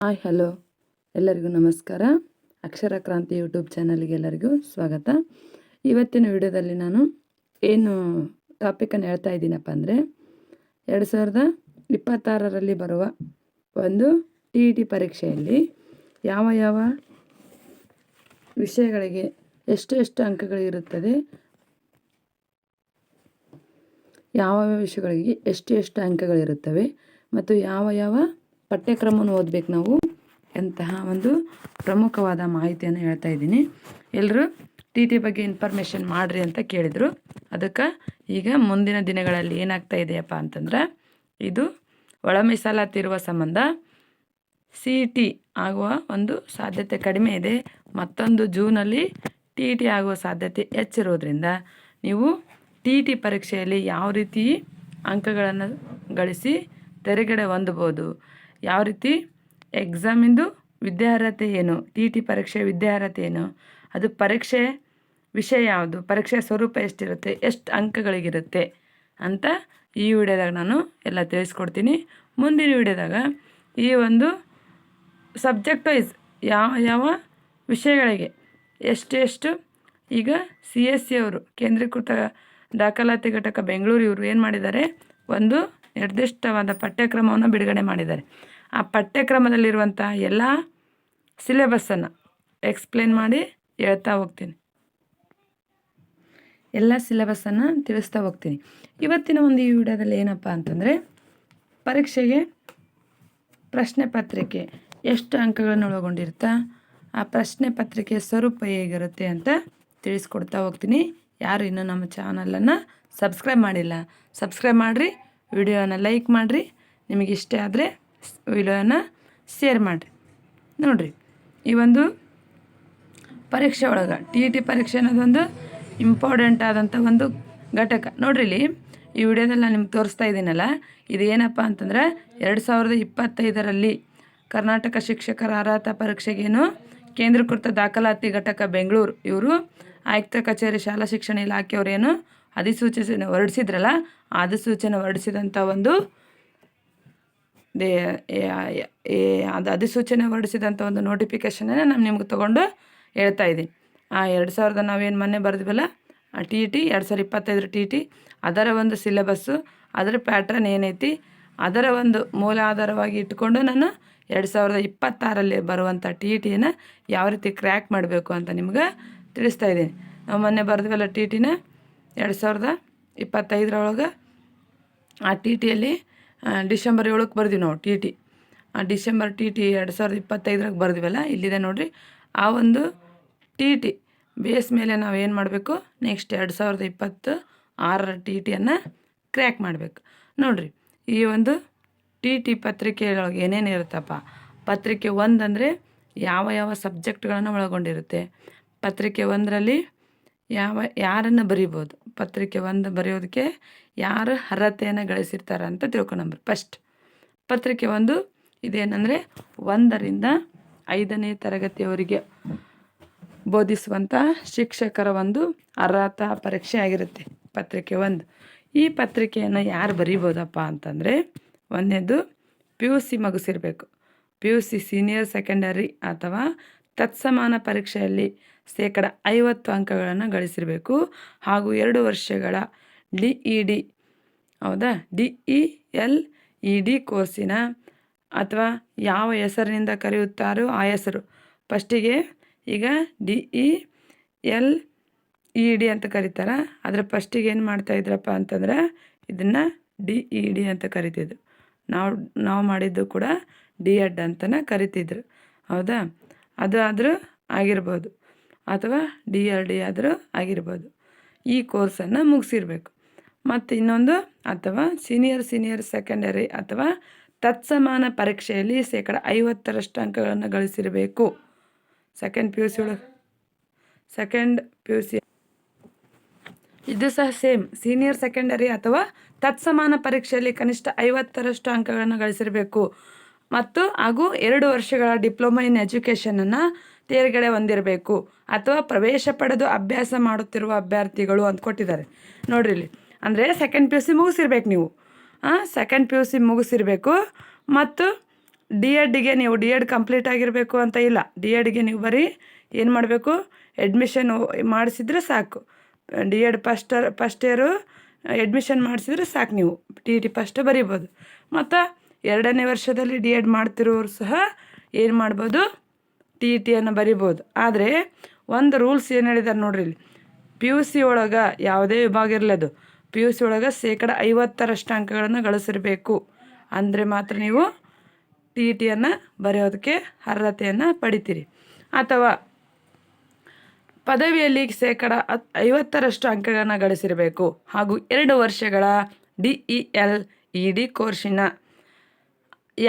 Hi hello ಎಲ್ಲರಿಗೂ ನಮಸ್ಕಾರ. ಅಕ್ಷರ ಕ್ರಾಂತಿ ಯೂಟ್ಯೂಬ್ ಚಾನಲ್ಗೆ ಎಲ್ಲರಿಗೂ ಸ್ವಾಗತ. ಇವತ್ತಿನ ವಿಡಿಯೋದಲ್ಲಿ ನಾನು ಏನು ಟಾಪಿಕನ್ನು ಹೇಳ್ತಾ ಇದ್ದೀನಪ್ಪ ಅಂದರೆ 2026ರಲ್ಲಿ ಬರುವ ಒಂದು TET ಪರೀಕ್ಷೆಯಲ್ಲಿ ಯಾವ ವಿಷಯಗಳಿಗೆ ಎಷ್ಟು ಅಂಕಗಳಿರುತ್ತದೆ, ಯಾವ ವಿಷಯಗಳಿಗೆ ಎಷ್ಟು ಅಂಕಗಳಿರುತ್ತವೆ ಮತ್ತು ಯಾವ ಪಠ್ಯಕ್ರಮವನ್ನು ಓದಬೇಕು ನಾವು ಎಂತಹ ಒಂದು ಪ್ರಮುಖವಾದ ಮಾಹಿತಿಯನ್ನು ಹೇಳ್ತಾ ಇದ್ದೀನಿ. ಎಲ್ಲರೂ TET ಬಗ್ಗೆ ಇನ್ಫಾರ್ಮೇಷನ್ ಮಾಡಿರಿ ಅಂತ ಕೇಳಿದರು. ಅದಕ್ಕೆ ಈಗ ಮುಂದಿನ ದಿನಗಳಲ್ಲಿ ಏನಾಗ್ತಾ ಇದೆಯಪ್ಪ ಅಂತಂದ್ರೆ, ಇದು ಒಳ ಮೀಸಲಾತಿ ಇರುವ ಸಂಬಂಧ CET ಆಗುವ ಒಂದು ಸಾಧ್ಯತೆ ಕಡಿಮೆ ಇದೆ. ಮತ್ತೊಂದು ಜೂನಲ್ಲಿ TET ಆಗುವ ಸಾಧ್ಯತೆ ಹೆಚ್ಚಿರೋದ್ರಿಂದ ನೀವು TET ಪರೀಕ್ಷೆಯಲ್ಲಿ ಯಾವ ರೀತಿ ಅಂಕಗಳನ್ನು ಗಳಿಸಿ ತೆರೆಗಡೆ ಹೊಂದಬಹುದು, ಯಾವ ರೀತಿ ಎಕ್ಸಾಮಿಂದು ವಿದ್ಯಾರ್ಹತೆ ಏನು, TET ಪರೀಕ್ಷೆ ವಿದ್ಯಾರ್ಹತೆ ಏನು, ಅದು ಪರೀಕ್ಷೆ ವಿಷಯ ಯಾವುದು, ಪರೀಕ್ಷೆ ಸ್ವರೂಪ ಎಷ್ಟಿರುತ್ತೆ, ಎಷ್ಟು ಅಂಕಗಳಿಗಿರುತ್ತೆ ಅಂತ ಈ ವಿಡಿಯೋದಾಗ ನಾನು ಎಲ್ಲ ತಿಳಿಸ್ಕೊಡ್ತೀನಿ. ಮುಂದಿನ ವಿಡಿಯೋದಾಗ ಈ ಒಂದು ಸಬ್ಜೆಕ್ಟ್ ವೈಸ್ ಯಾವ ವಿಷಯಗಳಿಗೆ ಎಷ್ಟು ಈಗ CSC ಅವರು ಕೇಂದ್ರೀಕೃತ ದಾಖಲಾತಿ ಘಟಕ ಬೆಂಗಳೂರು ಇವರು ಏನು ಮಾಡಿದ್ದಾರೆ, ಒಂದು ನಿರ್ದಿಷ್ಟವಾದ ಪಠ್ಯಕ್ರಮವನ್ನು ಬಿಡುಗಡೆ ಮಾಡಿದ್ದಾರೆ. ಆ ಪಠ್ಯಕ್ರಮದಲ್ಲಿರುವಂಥ ಎಲ್ಲ ಸಿಲೆಬಸ್ಸನ್ನು ಎಕ್ಸ್ಪ್ಲೇನ್ ಮಾಡಿ ಹೇಳ್ತಾ ಹೋಗ್ತೀನಿ, ಎಲ್ಲ ಸಿಲೆಬಸ್ಸನ್ನು ತಿಳಿಸ್ತಾ ಹೋಗ್ತೀನಿ. ಇವತ್ತಿನ ಒಂದು ಈ ವಿಡಿಯೋದಲ್ಲಿ ಏನಪ್ಪ ಅಂತಂದರೆ, ಪರೀಕ್ಷೆಗೆ ಪ್ರಶ್ನೆ ಪತ್ರಿಕೆ ಎಷ್ಟು ಅಂಕಗಳನ್ನು ಒಳಗೊಂಡಿರ್ತಾ, ಆ ಪ್ರಶ್ನೆ ಪತ್ರಿಕೆ ಸ್ವರೂಪ ಹೇಗಿರುತ್ತೆ ಅಂತ ತಿಳಿಸ್ಕೊಡ್ತಾ ಹೋಗ್ತೀನಿ. ಯಾರು ಇನ್ನೂ ನಮ್ಮ ಚಾನಲನ್ನು ಸಬ್ಸ್ಕ್ರೈಬ್ ಮಾಡಿಲ್ಲ, ಸಬ್ಸ್ಕ್ರೈಬ್ ಮಾಡಿರಿ, ವಿಡಿಯೋನ ಲೈಕ್ ಮಾಡಿರಿ, ನಿಮಗೆ ಇಷ್ಟ ಆದರೆ ವಿಡಿಯೋನ ಶೇರ್ ಮಾಡಿರಿ. ನೋಡಿರಿ, ಈ ಒಂದು ಪರೀಕ್ಷೆ ಒಳಗೆ TET ಪರೀಕ್ಷೆ ಅನ್ನೋದೊಂದು ಇಂಪಾರ್ಟೆಂಟ್ ಆದಂಥ ಒಂದು ಘಟಕ. ನೋಡ್ರಿ, ಇಲ್ಲಿ ಈ ವಿಡಿಯೋದಲ್ಲಿ ನಾನು ನಿಮ್ಗೆ ತೋರಿಸ್ತಾ ಇದ್ದೀನಲ್ಲ, ಇದು ಏನಪ್ಪ ಅಂತಂದ್ರೆ 2025ರಲ್ಲಿ ಕರ್ನಾಟಕ ಶಿಕ್ಷಕರ ಅರ್ಹತಾ ಪರೀಕ್ಷೆಗೇನು ಕೇಂದ್ರೀಕೃತ ದಾಖಲಾತಿ ಘಟಕ ಬೆಂಗಳೂರು ಇವರು ಆಯುಕ್ತ ಕಚೇರಿ ಶಾಲಾ ಶಿಕ್ಷಣ ಇಲಾಖೆಯವರೇನು ಅಧಿಸೂಚನೆ ಹೊರಡಿಸಿದ್ರಲ್ಲ, ಆ ಅಧಿಸೂಚನೆ ಹೊರಡಿಸಿದಂಥ ಒಂದು ಅದು ಅಧಿಸೂಚನೆ ಹೊರಡಿಸಿದಂಥ ಒಂದು ನೋಟಿಫಿಕೇಷನನ್ನು ನಾನು ನಿಮ್ಗೆ ತೊಗೊಂಡು ಹೇಳ್ತಾ ಇದ್ದೀನಿ. ಆ 2000 ನಾವೇನು ಮೊನ್ನೆ ಬರೆದ್ವಲ್ಲ, ಆ TET 2025 TET ಅದರ ಒಂದು ಸಿಲೆಬಸ್ಸು, ಅದರ ಪ್ಯಾಟ್ರನ್ ಏನೈತಿ, ಅದರ ಒಂದು ಮೂಲ ಆಧಾರವಾಗಿ ಇಟ್ಕೊಂಡು ನಾನು 2026ರಲ್ಲಿ ಬರುವಂಥ TETನ ಯಾವ ರೀತಿ ಕ್ರ್ಯಾಕ್ ಮಾಡಬೇಕು ಅಂತ ನಿಮ್ಗೆ ತಿಳಿಸ್ತಾ ಇದ್ದೀನಿ. ನಾವು ಮೊನ್ನೆ ಬರೆದ್ವಲ್ಲ TETನ 2025 ಆ TETಯಲ್ಲಿ ಡಿಸೆಂಬರ್ 7ಕ್ಕೆ ಬರ್ತೀವಿ ನಾವು TET. ಆ ಡಿಸೆಂಬರ್ TET 2025 ಬರ್ದಿವಲ್ಲ, ಇಲ್ಲಿದೆ ನೋಡಿರಿ. ಆ ಒಂದು TET ಬೇಸ್ ಮೇಲೆ ನಾವು ಏನು ಮಾಡಬೇಕು, ನೆಕ್ಸ್ಟ್ 2026ರ TETಯನ್ನು ಕ್ರ್ಯಾಕ್ ಮಾಡಬೇಕು. ನೋಡಿರಿ, ಈ ಒಂದು TET ಪತ್ರಿಕೆಯೊಳಗೆ ಏನೇನು ಇರುತ್ತಪ್ಪ, ಪತ್ರಿಕೆ 1 ಅಂದರೆ ಯಾವ ಸಬ್ಜೆಕ್ಟ್ಗಳನ್ನು ಒಳಗೊಂಡಿರುತ್ತೆ, ಪತ್ರಿಕೆ 1ರಲ್ಲಿ ಯಾರನ್ನು ಬರೀಬೋದು, ಪತ್ರಿಕೆ 1 ಬರೆಯೋದಕ್ಕೆ ಯಾರು ಅರ್ಹತೆಯನ್ನು ಗಳಿಸಿರ್ತಾರೆ ಅಂತ ತಿಳ್ಕೊಂಡ್ಬರ್ರಿ. ಫಸ್ಟ್ ಪತ್ರಿಕೆ 1 ಇದೇನೆಂದರೆ 1ರಿಂದ 5ನೇ ತರಗತಿಯವರಿಗೆ ಬೋಧಿಸುವಂಥ ಶಿಕ್ಷಕರ ಒಂದು ಅರ್ಹತಾ ಪರೀಕ್ಷೆ ಆಗಿರುತ್ತೆ ಪತ್ರಿಕೆ 1. ಈ ಪತ್ರಿಕೆಯನ್ನು ಯಾರು ಬರೀಬೋದಪ್ಪ ಅಂತಂದರೆ, ಒಂದನೇದು PUC ಮುಗಿಸಿರಬೇಕು, PUC ಸೀನಿಯರ್ ಸೆಕೆಂಡರಿ ಅಥವಾ ತತ್ಸಮಾನ ಪರೀಕ್ಷೆಯಲ್ಲಿ 50% ಅಂಕಗಳನ್ನು ಗಳಿಸಿರಬೇಕು, ಹಾಗೂ 2 ವರ್ಷಗಳ DED ಹೌದಾ DELED ಕೋರ್ಸಿನ ಅಥವಾ ಯಾವ ಹೆಸರಿನಿಂದ ಕರೆಯುತ್ತಾರೋ ಆ ಹೆಸರು. ಫಸ್ಟಿಗೆ ಈಗ DELED ಅಂತ ಕರೀತಾರೆ, ಅದರ ಫಸ್ಟಿಗೆ ಏನು ಮಾಡ್ತಾಯಿದ್ರಪ್ಪ ಅಂತಂದ್ರೆ ಇದನ್ನು DED ಅಂತ ಕರಿತಿದ್ರು. ನಾವು ಮಾಡಿದ್ದು ಕೂಡ DED ಅಂತಲೇ ಕರಿತಿದ್ರು, ಹೌದಾ. ಅದು ಆದರೂ ಆಗಿರ್ಬೋದು, ಅಥವಾ DLD ಆದರೂ ಆಗಿರ್ಬೋದು. ಈ ಕೋರ್ಸನ್ನು ಮುಗಿಸಿರ್ಬೇಕು. ಮತ್ತು ಇನ್ನೊಂದು, ಅಥವಾ ಸೀನಿಯರ್ ಸೆಕೆಂಡರಿ ಅಥವಾ ತತ್ಸಮಾನ ಪರೀಕ್ಷೆಯಲ್ಲಿ 50% ಅಂಕಗಳನ್ನು ಗಳಿಸಿರಬೇಕು. ಸೆಕೆಂಡ್ PUC ಇದು ಸಹ ಸೇಮ್, ಸೀನಿಯರ್ ಸೆಕೆಂಡರಿ ಅಥವಾ ತತ್ಸಮಾನ ಪರೀಕ್ಷೆಯಲ್ಲಿ ಕನಿಷ್ಠ 50% ಅಂಕಗಳನ್ನು ಗಳಿಸಿರಬೇಕು, ಮತ್ತು ಹಾಗೂ 2 ವರ್ಷಗಳ ಡಿಪ್ಲೊಮಾ ಇನ್ ಎಜುಕೇಷನನ್ನು ತೇರ್ಗಡೆ ಹೊಂದಿರಬೇಕು, ಅಥವಾ ಪ್ರವೇಶ ಪಡೆದು ಅಭ್ಯಾಸ ಮಾಡುತ್ತಿರುವ ಅಭ್ಯರ್ಥಿಗಳು ಅಂತ ಕೊಟ್ಟಿದ್ದಾರೆ. ನೋಡ್ರಿ, ಇಲ್ಲಿ ಅಂದರೆ ಸೆಕೆಂಡ್ PUC ಮುಗಿಸಿರ್ಬೇಕು ನೀವು, ಸೆಕೆಂಡ್ PUC ಮುಗಿಸಿರಬೇಕು, ಮತ್ತು ಡಿ ಎಡ್ಗೆ ನೀವು ಡಿ ಎಡ್ ಕಂಪ್ಲೀಟ್ ಆಗಿರಬೇಕು ಅಂತ ಇಲ್ಲ. ಡಿ ಎಡ್ಗೆ ನೀವು ಬರೀ ಏನು ಮಾಡಬೇಕು, ಅಡ್ಮಿಷನ್ ಮಾಡಿಸಿದ್ರೆ ಸಾಕು. D Ed first year admission ಮಾಡಿಸಿದ್ರೆ ಸಾಕು. ನೀವು ಟಿ ಟಿ ಫಸ್ಟ್ ಬರಿಬೋದು. ಮತ್ತು 2ನೇ ವರ್ಷದಲ್ಲಿ ಡಿ ಎಡ್ ಮಾಡ್ತಿರೋರು ಸಹ ಏನು ಮಾಡ್ಬೋದು, ಟಿ ಟಿಯನ್ನು ಬರಿಬೋದು. ಆದರೆ ಒಂದು ರೂಲ್ಸ್ ಏನು ಹೇಳಿದ್ದಾರೆ ನೋಡ್ರಿ ಇಲ್ಲಿ, ಪಿ ಯು ಸಿ ಒಳಗೆ ಯಾವುದೇ ವಿಭಾಗ ಇರಲಿ, ಅದು ಪಿ ಯು ಸಿ ಒಳಗೆ 50% ಅಂಕಗಳನ್ನು ಗಳಿಸಿರಬೇಕು. ಅಂದರೆ ಮಾತ್ರ ನೀವು ಟಿ ಟಿಯನ್ನು ಬರೆಯೋದಕ್ಕೆ ಅರ್ಹತೆಯನ್ನು ಪಡಿತೀರಿ. ಅಥವಾ ಪದವಿಯಲ್ಲಿ 50% ಅಂಕಗಳನ್ನು ಗಳಿಸಿರಬೇಕು. ಹಾಗೂ 2 ವರ್ಷಗಳ DELED ಕೋರ್ಸಿನ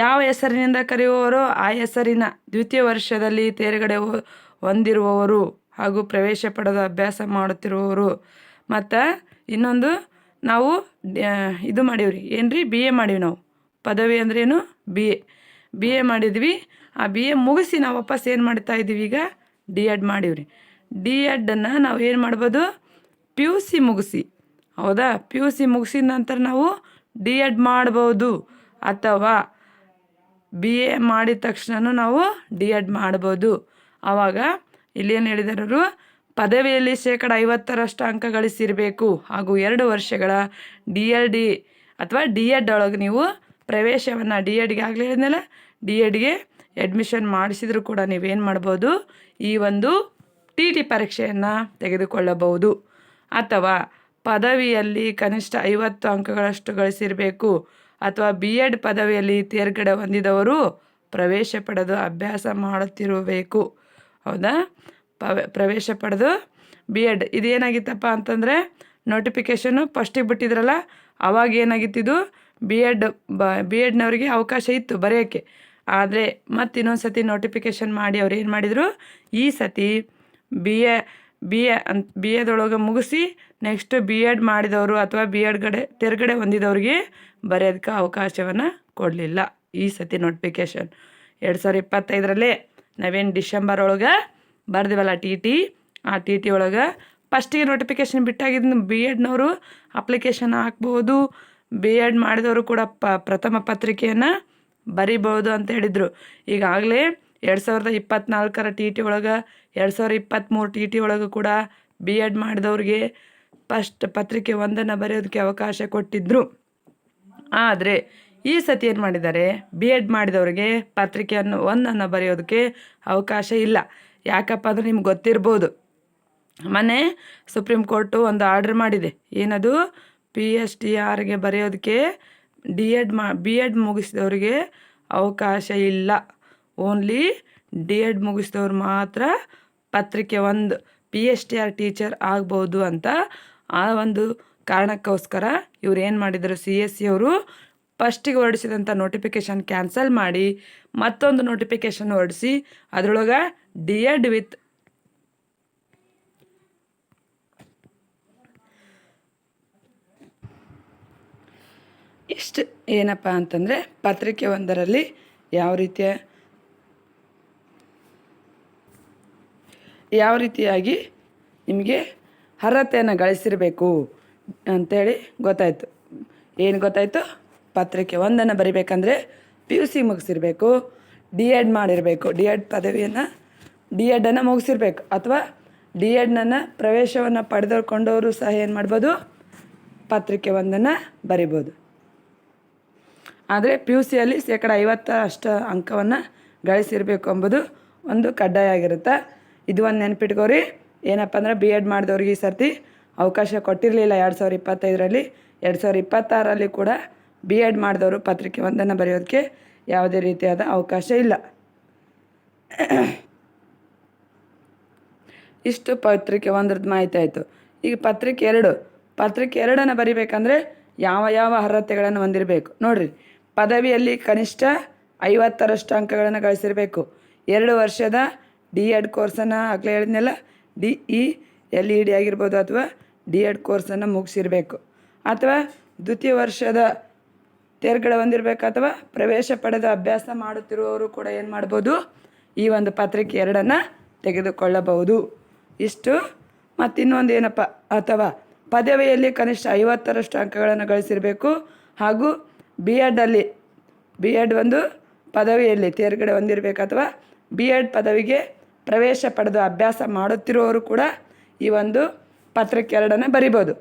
ಯಾವ ಹೆಸರಿನಿಂದ ಕರೆಯುವವರು ಆ ಹೆಸರಿನ ದ್ವಿತೀಯ ವರ್ಷದಲ್ಲಿ ತೇರ್ಗಡೆ ಹೊಂದಿರುವವರು ಹಾಗೂ ಪ್ರವೇಶ ಪಡೆದು ಅಭ್ಯಾಸ ಮಾಡುತ್ತಿರುವವರು. ಮತ್ತು ಇನ್ನೊಂದು ನಾವು ಇದು ಮಾಡೀವ್ರಿ, ಏನ್ರಿ, BA ಮಾಡೀವಿ ನಾವು. ಪದವಿ ಅಂದ್ರೇನು, BA ಮಾಡಿದ್ವಿ. ಆ BA ಮುಗಿಸಿ ನಾವು ವಾಪಸ್ ಏನು ಮಾಡ್ತಾ ಇದ್ದೀವಿ, ಈಗ ಡಿ ಎಡ್ ಮಾಡೀವ್ರಿ. ಡಿ ಎಡನ್ನು ನಾವು ಏನು ಮಾಡ್ಬೋದು, ಪಿ ಯು ಸಿ ಮುಗಿಸಿ, ಹೌದಾ, ಪಿ ಯು ಸಿ ಮುಗಿಸಿದ ನಂತರ ನಾವು ಡಿ ಎಡ್ ಮಾಡ್ಬೋದು. ಅಥವಾ BA ಮಾಡಿದ ತಕ್ಷಣ ನಾವು ಡಿ ಎಡ್ ಮಾಡ್ಬೋದು. ಆವಾಗ ಇಲ್ಲೇನು ಹೇಳಿದಾರರು, ಪದವಿಯಲ್ಲಿ 50% ಅಂಕ ಗಳಿಸಿರಬೇಕು. ಹಾಗೂ 2 ವರ್ಷಗಳ DLD ಅಥವಾ ಡಿ ಎಡ್ ಒಳಗೆ ನೀವು ಪ್ರವೇಶವನ್ನು, ಡಿ ಎಡ್ಗೆ ಆಗಲೇ ಹೇಳಿದ್ನಲ್ಲ, ಡಿ ಎಡ್ಗೆ ಅಡ್ಮಿಷನ್ ಮಾಡಿಸಿದ್ರು ಕೂಡ ನೀವೇನು ಮಾಡ್ಬೋದು, ಈ ಒಂದು ಟಿ ಟಿ ಪರೀಕ್ಷೆಯನ್ನು ತೆಗೆದುಕೊಳ್ಳಬಹುದು. ಅಥವಾ ಪದವಿಯಲ್ಲಿ ಕನಿಷ್ಠ 50 ಅಂಕಗಳಷ್ಟು ಗಳಿಸಿರಬೇಕು. ಅಥವಾ BEd ಪದವಿಯಲ್ಲಿ ತೇರ್ಗಡೆ ಹೊಂದಿದವರು ಪ್ರವೇಶ ಪಡೆದು ಅಭ್ಯಾಸ ಮಾಡುತ್ತಿರಬೇಕು. ಹೌದಾ, ಪ್ರವೇಶ ಪಡೆದು BEd ಇದೇನಾಗಿತ್ತಪ್ಪ ಅಂತಂದರೆ, ನೋಟಿಫಿಕೇಷನ್ನು ಫಸ್ಟಿಗೆ ಬಿಟ್ಟಿದ್ರಲ್ಲ, ಅವಾಗ ಏನಾಗಿತ್ತಿದ್ದು, BEdನವರಿಗೆ ಅವಕಾಶ ಇತ್ತು ಬರೆಯೋಕ್ಕೆ. ಆದರೆ ಮತ್ತು ಇನ್ನೊಂದು ಸತಿ ನೋಟಿಫಿಕೇಷನ್ ಮಾಡಿ ಅವ್ರು ಏನು ಮಾಡಿದರು, ಈ ಸತಿ ಬಿ ಎದೊಳಗೆ ಮುಗಿಸಿ ನೆಕ್ಸ್ಟ್ BEd ಮಾಡಿದವರು ಅಥವಾ ತೇರ್ಗಡೆ ಹೊಂದಿದವ್ರಿಗೆ ಬರೆಯೋದಕ್ಕೆ ಅವಕಾಶವನ್ನು ಕೊಡಲಿಲ್ಲ. ಈ ಸತಿ ನೋಟಿಫಿಕೇಷನ್ 2025 ನಾವೇನು ಡಿಸೆಂಬರ್ ಒಳಗೆ ಬರ್ದಿವಲ್ಲ ಟಿ ಟಿ, ಆ ಟಿ ಟಿ ಒಳಗೆ ಫಸ್ಟಿಗೆ ನೋಟಿಫಿಕೇಷನ್ ಬಿಟ್ಟಾಗಿದ್ದು BEdನವರು ಅಪ್ಲಿಕೇಶನ್ ಹಾಕ್ಬೋದು. BEd ಮಾಡಿದವರು ಕೂಡ ಪ್ರಥಮ ಪತ್ರಿಕೆಯನ್ನು ಬರಿಬೋದು ಅಂತ ಹೇಳಿದರು. ಈಗಾಗಲೇ 2024 ಟಿ ಟಿ ಒಳಗೆ, 2023 ಟಿ ಟಿ ಒಳಗೆ ಕೂಡ BEd ಮಾಡಿದವ್ರಿಗೆ ಫಸ್ಟ್ ಪತ್ರಿಕೆ 1 ಬರೆಯೋದಕ್ಕೆ ಅವಕಾಶ ಕೊಟ್ಟಿದ್ದರು. ಆದರೆ ಈ ಸತಿ ಏನು ಮಾಡಿದ್ದಾರೆ, BEd ಮಾಡಿದವ್ರಿಗೆ ಪತ್ರಿಕೆಯನ್ನು 1 ಬರೆಯೋದಕ್ಕೆ ಅವಕಾಶ ಇಲ್ಲ. ಯಾಕಪ್ಪ ಅಂದರೆ ನಿಮ್ಗೆ ಗೊತ್ತಿರ್ಬೋದು, ಮೊನ್ನೆ ಸುಪ್ರೀಂ ಕೋರ್ಟು ಒಂದು ಆರ್ಡ್ರ್ ಮಾಡಿದೆ. ಏನದು, PSTRಗೆ ಬರೆಯೋದಕ್ಕೆ BEd ಮುಗಿಸಿದವ್ರಿಗೆ ಅವಕಾಶ ಇಲ್ಲ. ಓನ್ಲಿ DEd ಮುಗಿಸಿದವ್ರು ಮಾತ್ರ ಪತ್ರಿಕೆ 1 PSTR ಟೀಚರ್ ಆಗ್ಬೋದು ಅಂತ. ಆ ಒಂದು ಕಾರಣಕ್ಕೋಸ್ಕರ ಇವ್ರು ಏನು ಮಾಡಿದರು, CSE ಅವರು ಫಸ್ಟಿಗೆ ಹೊರಡಿಸಿದಂಥ ನೋಟಿಫಿಕೇಷನ್ ಕ್ಯಾನ್ಸಲ್ ಮಾಡಿ ಮತ್ತೊಂದು ನೋಟಿಫಿಕೇಷನ್ ಹೊರಡಿಸಿ ಅದರೊಳಗೆ DEd ವಿತ್ ಇಷ್ಟು ಏನಪ್ಪ ಅಂತಂದರೆ, ಪತ್ರಿಕೆ 1ರಲ್ಲಿ ಯಾವ ರೀತಿಯಾಗಿ ನಿಮಗೆ ಅರ್ಹತೆಯನ್ನು ಗಳಿಸಿರಬೇಕು ಅಂಥೇಳಿ ಗೊತ್ತಾಯಿತು. ಏನು ಗೊತ್ತಾಯಿತು, ಪತ್ರಿಕೆ 1 ಬರಿಬೇಕಂದ್ರೆ PUC ಮುಗಿಸಿರಬೇಕು, DEd ಮಾಡಿರಬೇಕು, DEd ಪದವಿಯನ್ನು DEdನ್ನು ಮುಗಿಸಿರ್ಬೇಕು. ಅಥವಾ DEdನ ಪ್ರವೇಶವನ್ನು ಪಡೆದುಕೊಂಡವರು ಸಹ ಏನು ಮಾಡ್ಬೋದು, ಪತ್ರಿಕೆ 1 ಬರಿಬೋದು. ಆದರೆ PUCಯಲ್ಲಿ 50% ಅಂಕವನ್ನು ಗಳಿಸಿರಬೇಕು ಎಂಬುದು ಒಂದು ಕಡ್ಡಾಯ ಆಗಿರುತ್ತೆ. ಇದು ಒಂದು ನೆನಪಿಟ್ಕೋರಿ. ಏನಪ್ಪ ಅಂದ್ರೆ BEd ಮಾಡಿದವ್ರಿಗೆ ಈ ಸರ್ತಿ ಅವಕಾಶ ಕೊಟ್ಟಿರಲಿಲ್ಲ 2025ರಲ್ಲಿ. 2026ರಲ್ಲಿ ಕೂಡ BEd ಮಾಡಿದವರು ಪತ್ರಿಕೆ 1 ಬರೆಯೋದಕ್ಕೆ ಯಾವುದೇ ರೀತಿಯಾದ ಅವಕಾಶ ಇಲ್ಲ. ಇಷ್ಟು ಪತ್ರಿಕೆ 1ರದ್ದು ಮಾಹಿತಿ ಆಯಿತು. ಈಗ ಪತ್ರಿಕೆ 2 ಬರಿಬೇಕಂದ್ರೆ ಯಾವ ಅರ್ಹತೆಗಳನ್ನು ಹೊಂದಿರಬೇಕು ನೋಡಿರಿ. ಪದವಿಯಲ್ಲಿ ಕನಿಷ್ಠ 50% ಅಂಕಗಳನ್ನು ಗಳಿಸಿರಬೇಕು. 2 ವರ್ಷದ DEd ಕೋರ್ಸನ್ನು ಆಗಲೇ ಹೇಳಿದ್ನೆಲ್ಲ, DELED ಆಗಿರ್ಬೋದು ಅಥವಾ DEd ಕೋರ್ಸನ್ನು ಮುಗಿಸಿರಬೇಕು. ಅಥವಾ ದ್ವಿತೀಯ ವರ್ಷದ ತೇರ್ಗಡೆ ಹೊಂದಿರಬೇಕು. ಅಥವಾ ಪ್ರವೇಶ ಪಡೆದ ಅಭ್ಯಾಸ ಮಾಡುತ್ತಿರುವವರು ಕೂಡ ಏನು ಮಾಡ್ಬೋದು, ಈ ಒಂದು ಪತ್ರಿಕೆ 2 ತೆಗೆದುಕೊಳ್ಳಬಹುದು. ಇಷ್ಟು. ಮತ್ತು ಇನ್ನೊಂದು ಏನಪ್ಪ, ಅಥವಾ ಪದವಿಯಲ್ಲಿ ಕನಿಷ್ಠ 50% ಅಂಕಗಳನ್ನು ಗಳಿಸಿರಬೇಕು. ಹಾಗೂ BEd ಒಂದು ಪದವಿಯಲ್ಲಿ ತೇರ್ಗಡೆ ಹೊಂದಿರಬೇಕು ಅಥವಾ ಬಿ ಎಡ್ ಪದವಿಗೆ ಪ್ರವೇಶ ಪಡೆದು ಅಭ್ಯಾಸ ಮಾಡುತ್ತಿರುವವರು ಕೂಡ ಈ ಒಂದು ಪತ್ರಿಕೆ 2 ಬರಿಬೋದು.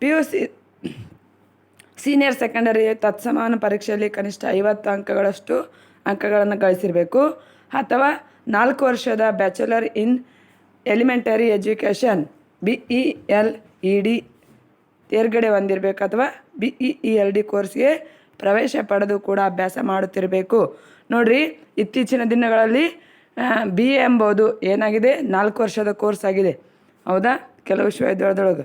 P U C senior secondary ತತ್ಸಮಾನ ಪರೀಕ್ಷೆಯಲ್ಲಿ ಕನಿಷ್ಠ 50 ಅಂಕಗಳಷ್ಟು ಅಂಕಗಳನ್ನು ಗಳಿಸಿರಬೇಕು. ಅಥವಾ 4 ವರ್ಷದ bachelor in elementary education BELED ತೇರ್ಗಡೆ ಹೊಂದಿರಬೇಕು ಅಥವಾ BELED ಕೋರ್ಸ್ಗೆ ಪ್ರವೇಶ ಪಡೆದು ಕೂಡ ಅಭ್ಯಾಸ ಮಾಡುತ್ತಿರಬೇಕು. ನೋಡಿರಿ, ಇತ್ತೀಚಿನ ದಿನಗಳಲ್ಲಿ BA ಎಂಬುದು ಏನಾಗಿದೆ, 4 ವರ್ಷದ ಕೋರ್ಸ್ ಆಗಿದೆ. ಹೌದಾ? ಕೆಲವು ವಿಶ್ವವಿದ್ಯಾಲಯದೊಳಗೆ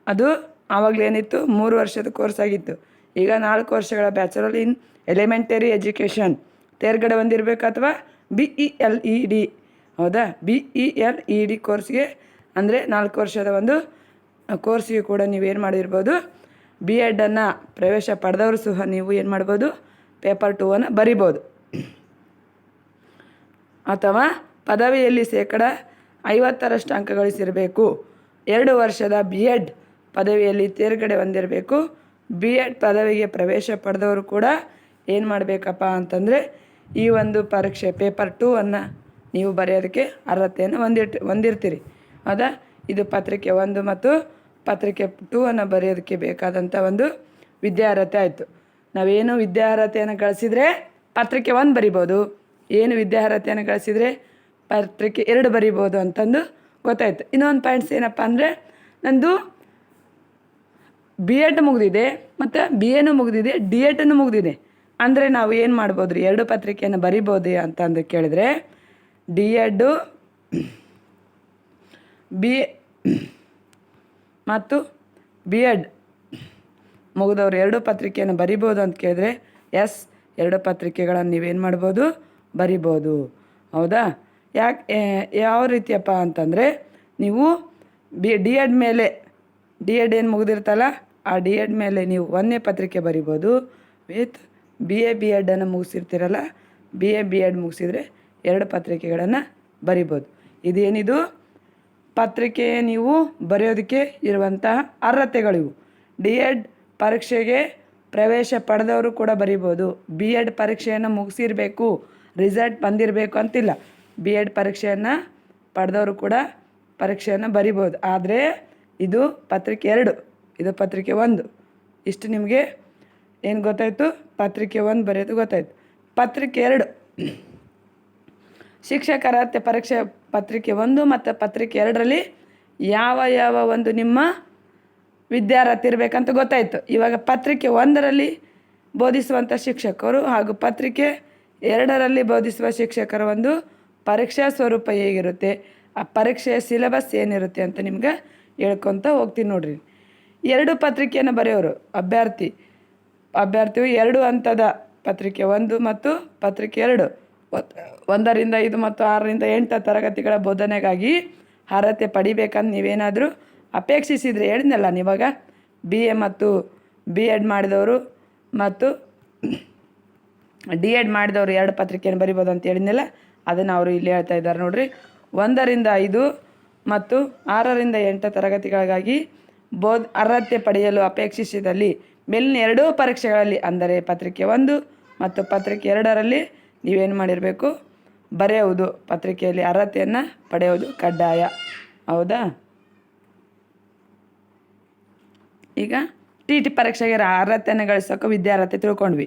ಅದು ಆವಾಗಲೇನಿತ್ತು, 3 ವರ್ಷದ ಕೋರ್ಸ್ ಆಗಿತ್ತು. ಈಗ 4 ವರ್ಷಗಳ ಬ್ಯಾಚುಲರ್ ಇನ್ ಎಲಿಮೆಂಟರಿ ಎಜುಕೇಷನ್ ತೇರ್ಗಡೆ ಹೊಂದಿರಬೇಕು ಅಥವಾ BELED. ಹೌದಾ? BELED ಕೋರ್ಸ್ಗೆ ಅಂದರೆ 4 ವರ್ಷದ ಒಂದು ಕೋರ್ಸ್ಗೆ ಕೂಡ ನೀವೇನು ಮಾಡಿರ್ಬೋದು, BEd ಪ್ರವೇಶ ಪಡೆದವರು ಸಹ ನೀವು ಏನು ಮಾಡ್ಬೋದು, ಪೇಪರ್ 2 ಬರಿಬೋದು. ಅಥವಾ ಪದವಿಯಲ್ಲಿ ಶೇಕಡ 50ರಷ್ಟು ಅಂಕ ಗಳಿಸಿರಬೇಕು. 2 ವರ್ಷದ BEd ಪದವಿಯಲ್ಲಿ ತೇರ್ಗಡೆ ಹೊಂದಿರಬೇಕು. BEd ಪದವಿಗೆ ಪ್ರವೇಶ ಪಡೆದವರು ಕೂಡ ಏನು ಮಾಡಬೇಕಪ್ಪ ಅಂತಂದರೆ ಈ ಒಂದು ಪರೀಕ್ಷೆ ಪೇಪರ್ 2 ನೀವು ಬರೆಯೋದಕ್ಕೆ ಅರ್ಹತೆಯನ್ನು ಹೊಂದಿರ್ತೀರಿ. ಹೌದಾ? ಇದು ಪತ್ರಿಕೆ 1 ಮತ್ತು ಪತ್ರಿಕೆ 2 ಬರೆಯೋದಕ್ಕೆ ಬೇಕಾದಂಥ ಒಂದು ವಿದ್ಯಾರ್ಹತೆ ಆಯಿತು. ನಾವೇನು ವಿದ್ಯಾರ್ಹತೆಯನ್ನು ಗಳಿಸಿದರೆ ಪತ್ರಿಕೆ 1 ಬರಿಬೋದು, ಏನು ವಿದ್ಯಾರ್ಹತೆಯನ್ನು ಗಳಿಸಿದರೆ ಪತ್ರಿಕೆ 2 ಬರಿಬೋದು ಅಂತಂದು ಗೊತ್ತಾಯಿತು. ಇನ್ನೊಂದು ಪಾಯಿಂಟ್ಸ್ ಏನಪ್ಪ ಅಂದರೆ, ನಂದು BEd ಮುಗಿದಿದೆ ಮತ್ತು BA ಮುಗಿದಿದೆ, DEd ಮುಗಿದಿದೆ ಅಂದರೆ ನಾವು ಏನು ಮಾಡ್ಬೋದು ರೀ, 2 ಪತ್ರಿಕೆಯನ್ನು ಬರಿಬೋದು ಅಂತಂದು ಕೇಳಿದರೆ, DEd BA ಮತ್ತು BEd ಮುಗಿದವ್ರು 2 ಪತ್ರಿಕೆಯನ್ನು ಬರಿಬೋದು ಅಂತ ಕೇಳಿದ್ರೆ ಎಸ್, 2 ಪತ್ರಿಕೆಗಳನ್ನು ನೀವೇನು ಮಾಡ್ಬೋದು, ಬರಿಬೋದು. ಹೌದಾ? ಯಾವ ರೀತಿಯಪ್ಪ ಅಂತಂದರೆ, ನೀವು DEd ಮೇಲೆ DEd ಏನು ಮುಗಿದಿರ್ತಲ್ಲ ಆ DEd ಮೇಲೆ ನೀವು 1ನೇ ಪತ್ರಿಕೆ ಬರಿಬೋದು. With BA BEd ಮುಗಿಸಿರ್ತೀರಲ್ಲ, BA BEd ಮುಗಿಸಿದರೆ 2 ಪತ್ರಿಕೆಗಳನ್ನು ಬರಿಬೋದು. ಇದೇನಿದು ಪತ್ರಿಕೆ ನೀವು ಬರೆಯೋದಕ್ಕೆ ಇರುವಂತಹ ಅರ್ಹತೆಗಳಿವು. DEd ಪರೀಕ್ಷೆಗೆ ಪ್ರವೇಶ ಪಡೆದವರು ಕೂಡ ಬರಿಬೋದು. BEd ಪರೀಕ್ಷೆಯನ್ನು ಮುಗಿಸಿರಬೇಕು, ರಿಸಲ್ಟ್ ಬಂದಿರಬೇಕು ಅಂತಿಲ್ಲ. BEd ಪರೀಕ್ಷೆಯನ್ನು ಪಡೆದವರು ಕೂಡ ಪರೀಕ್ಷೆಯನ್ನು ಬರಿಬೋದು. ಆದರೆ ಇದು ಪತ್ರಿಕೆ 2, ಇದು ಪತ್ರಿಕೆ 1. ಇಷ್ಟು ನಿಮಗೆ ಏನು ಗೊತ್ತಾಯಿತು, ಪತ್ರಿಕೆ 1 ಬರೆಯೋದು ಗೊತ್ತಾಯಿತು. ಪತ್ರಿಕೆ 2 ಶಿಕ್ಷಕರ ಅರ್ಹತೆ ಪರೀಕ್ಷೆ ಪತ್ರಿಕೆ 1 ಮತ್ತು ಪತ್ರಿಕೆ 2ರಲ್ಲಿ ಯಾವ ಒಂದು ನಿಮ್ಮ ವಿದ್ಯಾರ್ಹತೆ ಇರಬೇಕಂತ ಗೊತ್ತಾಯಿತು. ಇವಾಗ ಪತ್ರಿಕೆ 1ರಲ್ಲಿ ಬೋಧಿಸುವಂಥ ಶಿಕ್ಷಕರು ಹಾಗೂ ಪತ್ರಿಕೆ 2ರಲ್ಲಿ ಬೋಧಿಸುವ ಶಿಕ್ಷಕರ ಒಂದು ಪರೀಕ್ಷಾ ಸ್ವರೂಪ ಹೇಗಿರುತ್ತೆ, ಆ ಪರೀಕ್ಷೆಯ ಸಿಲೆಬಸ್ ಏನಿರುತ್ತೆ ಅಂತ ನಿಮ್ಗೆ ಹೇಳ್ಕೊತ ಹೋಗ್ತೀನಿ ನೋಡ್ರಿ. 2 ಪತ್ರಿಕೆಯನ್ನು ಬರೆಯೋರು ಅಭ್ಯರ್ಥಿಯು 2 ಹಂತದ ಪತ್ರಿಕೆ 1 ಮತ್ತು ಪತ್ರಿಕೆ 2 1ರಿಂದ 5 ಮತ್ತು 6ರಿಂದ 8 ತರಗತಿಗಳ ಬೋಧನೆಗಾಗಿ ಅರ್ಹತೆ ಪಡಿಬೇಕಂತ ನೀವೇನಾದರೂ ಅಪೇಕ್ಷಿಸಿದರೆ, ಹೇಳಿದ್ನಲ್ಲ ನೀವಾಗ BA ಮತ್ತು BEd ಮಾಡಿದವರು ಮತ್ತು DEd ಮಾಡಿದವರು 2 ಪತ್ರಿಕೆಯನ್ನು ಬರಿಬೋದು ಅಂತ ಹೇಳಿದ್ನಲ್ಲ, ಅದನ್ನು ಅವರು ಇಲ್ಲಿ ಹೇಳ್ತಾ ಇದ್ದಾರೆ ನೋಡ್ರಿ. 1ರಿಂದ 5 ಮತ್ತು 6ರಿಂದ 8 ತರಗತಿಗಳಿಗಾಗಿ ಅರ್ಹತೆ ಪಡೆಯಲು ಅಪೇಕ್ಷಿಸಿದಲ್ಲಿ ಮೇಲಿನ 2 ಪರೀಕ್ಷೆಗಳಲ್ಲಿ ಅಂದರೆ ಪತ್ರಿಕೆ 1 ಮತ್ತು ಪತ್ರಿಕೆ 2ರಲ್ಲಿ ನೀವೇನು ಮಾಡಿರಬೇಕು, ಬರೆಯುವುದು, ಪತ್ರಿಕೆಯಲ್ಲಿ ಅರ್ಹತೆಯನ್ನು ಪಡೆಯುವುದು ಕಡ್ಡಾಯ. ಹೌದಾ? ಈಗ TT ಪರೀಕ್ಷೆಗೆ ಅರ್ಹತೆಯನ್ನು ಗಳಿಸೋಕೆ ವಿದ್ಯಾರ್ಹತೆ ತಿಳ್ಕೊಂಡ್ವಿ.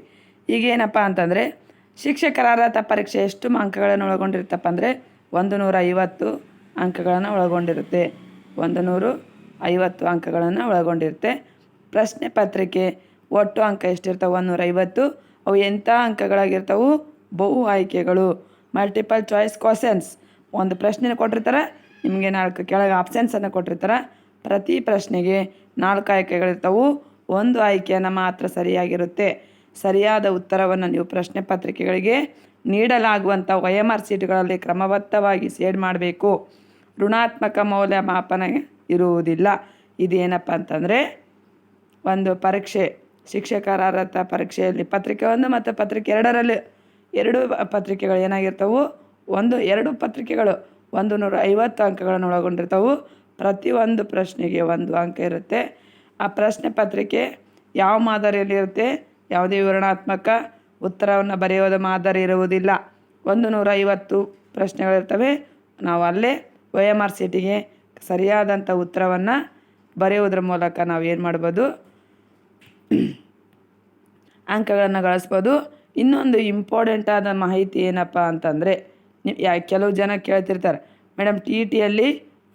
ಈಗೇನಪ್ಪ ಅಂತಂದರೆ, ಶಿಕ್ಷಕರ ಅರ್ಹತಾ ಪರೀಕ್ಷೆ ಎಷ್ಟು ಅಂಕಗಳನ್ನು ಒಳಗೊಂಡಿರುತ್ತಪ್ಪ ಅಂದರೆ 150 ಅಂಕಗಳನ್ನು ಒಳಗೊಂಡಿರುತ್ತೆ. 150 ಅಂಕಗಳನ್ನು ಒಳಗೊಂಡಿರುತ್ತೆ. ಪ್ರಶ್ನೆ ಪತ್ರಿಕೆ ಒಟ್ಟು ಅಂಕ ಎಷ್ಟಿರ್ತಾವೆ, 150. ಅವು ಎಂಥ ಅಂಕಗಳಾಗಿರ್ತಾವೆ, ಬಹು ಆಯ್ಕೆಗಳು, ಮಲ್ಟಿಪಲ್ ಚಾಯ್ಸ್ ಕ್ವಶನ್ಸ್. ಒಂದು ಪ್ರಶ್ನೆ ಕೊಟ್ಟಿರ್ತಾರೆ, ನಿಮಗೆ 4 ಕೆಳಗೆ ಆಪ್ಷನ್ಸನ್ನು ಕೊಟ್ಟಿರ್ತಾರೆ. ಪ್ರತಿ ಪ್ರಶ್ನೆಗೆ 4 ಆಯ್ಕೆಗಳಿರ್ತಾವೆ. 1 ಆಯ್ಕೆಯನ್ನು ಮಾತ್ರ ಸರಿಯಾಗಿರುತ್ತೆ. ಸರಿಯಾದ ಉತ್ತರವನ್ನು ನೀವು ಪ್ರಶ್ನೆ ಪತ್ರಿಕೆಗಳಿಗೆ ನೀಡಲಾಗುವಂಥ OMR ಶೀಟ್ಗಳಲ್ಲಿ ಕ್ರಮಬದ್ಧವಾಗಿ ಸೇಡ್ ಮಾಡಬೇಕು. ಋಣಾತ್ಮಕ ಮೌಲ್ಯಮಾಪನ ಇರುವುದಿಲ್ಲ. ಇದೇನಪ್ಪ ಅಂತಂದರೆ, ಒಂದು ಪರೀಕ್ಷೆ ಶಿಕ್ಷಕರ ಅರ್ಹತಾ ಪರೀಕ್ಷೆಯಲ್ಲಿ ಪತ್ರಿಕೆ 1 ಮತ್ತು ಪತ್ರಿಕೆ 2ರಲ್ಲಿ 2 ಪತ್ರಿಕೆಗಳು ಏನಾಗಿರ್ತವೆ, 2 ಪತ್ರಿಕೆಗಳು 150 ಅಂಕಗಳನ್ನು ಒಳಗೊಂಡಿರ್ತವೆ. ಪ್ರತಿಯೊಂದು ಪ್ರಶ್ನೆಗೆ 1 ಅಂಕ ಇರುತ್ತೆ. ಆ ಪ್ರಶ್ನೆ ಪತ್ರಿಕೆ ಯಾವ ಮಾದರಿಯಲ್ಲಿ ಇರುತ್ತೆ, ಯಾವುದೇ ವಿವರಣಾತ್ಮಕ ಉತ್ತರವನ್ನು ಬರೆಯೋದು ಮಾದರಿ ಇರುವುದಿಲ್ಲ. 150 ಪ್ರಶ್ನೆಗಳಿರ್ತವೆ. ನಾವು ಅಲ್ಲೇ OMR ಶೀಟಿಗೆ ಸರಿಯಾದಂಥ ಉತ್ತರವನ್ನು ಬರೆಯುವುದರ ಮೂಲಕ ನಾವು ಏನು ಮಾಡ್ಬೋದು, ಅಂಕಗಳನ್ನು ಗಳಿಸ್ಬೋದು. ಇನ್ನೊಂದು ಇಂಪಾರ್ಟೆಂಟ್ ಆದ ಮಾಹಿತಿ ಏನಪ್ಪ ಅಂತಂದರೆ, ಕೆಲವು ಜನ ಕೇಳ್ತಿರ್ತಾರೆ, ಮೇಡಮ್ TTಯಲ್ಲಿ